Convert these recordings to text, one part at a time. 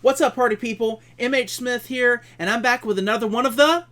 What's up, party people? MH Smith here, and I'm back with another one of the...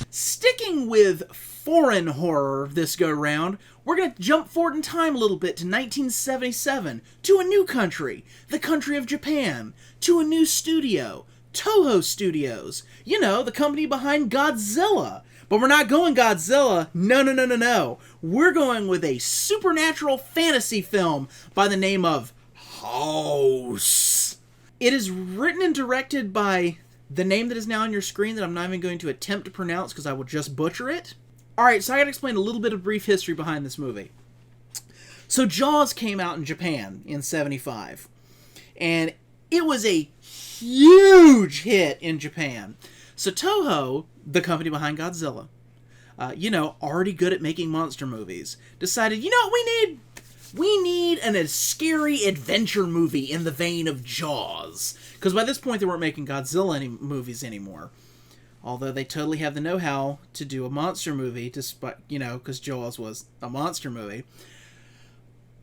Sticking with foreign horror this go-round, we're going to jump forward in time a little bit to 1977, to a new country, the country of Japan, to a new studio, Toho Studios. You know, the company behind Godzilla. But we're not going Godzilla. No. We're going with a supernatural fantasy film by the name of House. It is written and directed by the name that is now on your screen that I'm not even going to attempt to pronounce because I will just butcher it. Alright, so I gotta explain a little bit of brief history behind this movie. So Jaws came out in Japan in 75. And it was a huge hit in Japan. So Toho, the company behind Godzilla, already good at making monster movies, decided, you know what we need a scary adventure movie in the vein of Jaws. Because by this point they weren't making Godzilla movies anymore. Although they totally have the know-how to do a monster movie, despite, because Jaws was a monster movie.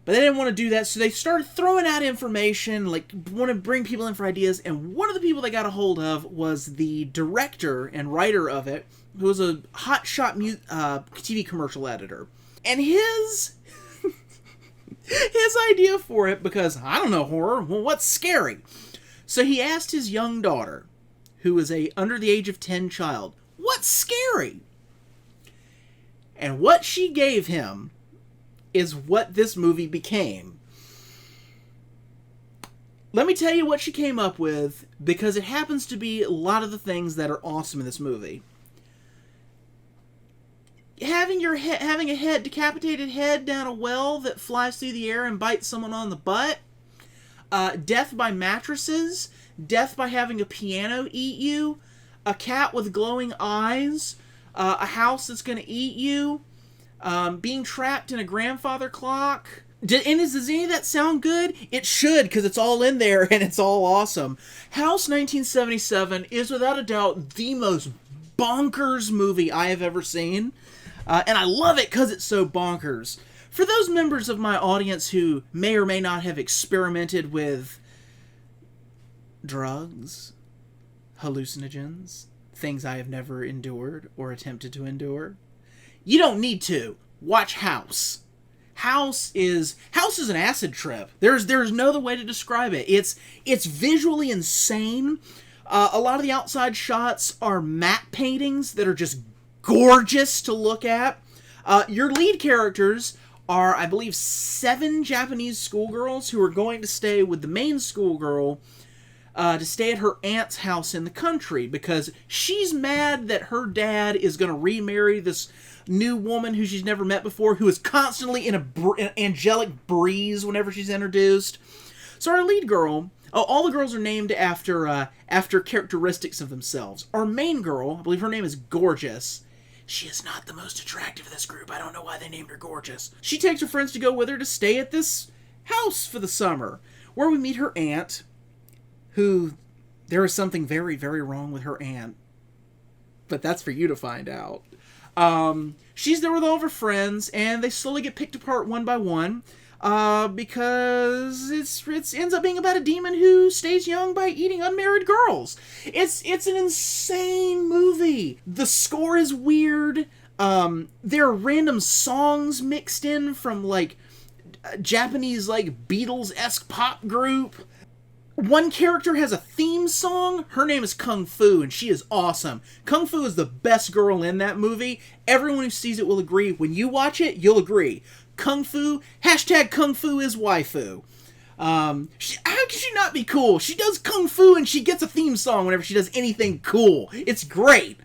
But they didn't want to do that, so they started throwing out information, want to bring people in for ideas, and one of the people they got a hold of was the director and writer of it, who was a hotshot TV commercial editor. And his idea for it, because I don't know horror, well, what's scary? So he asked his young daughter, who was a under the age of 10 child, what's scary? And what she gave him is what this movie became. Let me tell you what she came up with, because it happens to be a lot of the things that are awesome in this movie. Having a decapitated head down a well that flies through the air and bites someone on the butt. Death by mattresses. Death by having a piano eat you. A cat with glowing eyes. A house that's going to eat you. Being trapped in a grandfather clock. Does any of that sound good? It should, because it's all in there and it's all awesome. House 1977 is without a doubt the most bonkers movie I have ever seen. And I love it because it's so bonkers. For those members of my audience who may or may not have experimented with drugs, hallucinogens, things I have never endured or attempted to endure, you don't need to. Watch House. House is an acid trip. There's no other way to describe it. It's visually insane. A lot of the outside shots are matte paintings that are just gorgeous to look at. Your lead characters are, I believe, 7 Japanese schoolgirls who are going to stay with the main schoolgirl to stay at her aunt's house in the country because she's mad that her dad is going to remarry this new woman who she's never met before, who is constantly in an angelic breeze whenever she's introduced. So our lead girl, all the girls are named after characteristics of themselves. Our main girl, I believe her name is Gorgeous. She is not the most attractive of this group. I don't know why they named her Gorgeous. She takes her friends to go with her to stay at this house for the summer, where we meet her aunt, who, there is something very, very wrong with her aunt. But that's for you to find out. She's there with all of her friends, and they slowly get picked apart one by one, because it ends up being about a demon who stays young by eating unmarried girls. It's an insane movie. The score is weird. There are random songs mixed in from, Japanese, Beatles-esque pop group. One character has a theme song. Her name is Kung Fu, and she is awesome. Kung Fu is the best girl in that movie. Everyone who sees it will agree. When you watch it, you'll agree. Kung Fu, # Kung Fu is waifu. How can she not be cool? She does Kung Fu, and she gets a theme song whenever she does anything cool. It's great.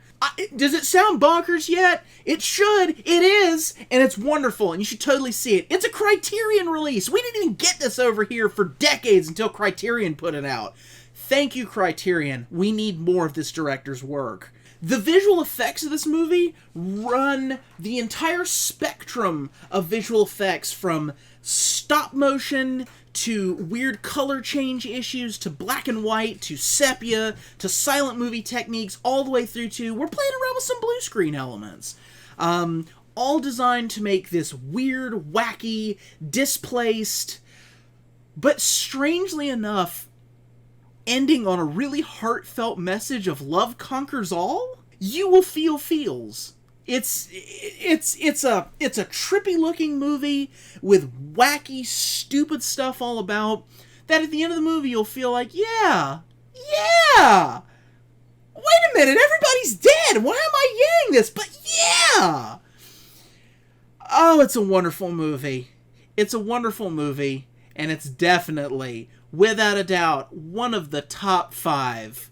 Does it sound bonkers yet? It should. It is. And it's wonderful. And you should totally see it. It's a Criterion release. We didn't even get this over here for decades until Criterion put it out. Thank you, Criterion. We need more of this director's work. The visual effects of this movie run the entire spectrum of visual effects, from stop motion to weird color change issues, to black and white, to sepia, to silent movie techniques, all the way through to we're playing around with some blue screen elements. All designed to make this weird, wacky, displaced, but strangely enough, ending on a really heartfelt message of love conquers all, you will feel feels. It's a trippy looking movie with wacky, stupid stuff all about, that at the end of the movie you'll feel like, yeah, wait a minute, everybody's dead, why am I yelling this, but yeah! Oh, it's a wonderful movie. It's a wonderful movie, and it's definitely, without a doubt, one of the top 5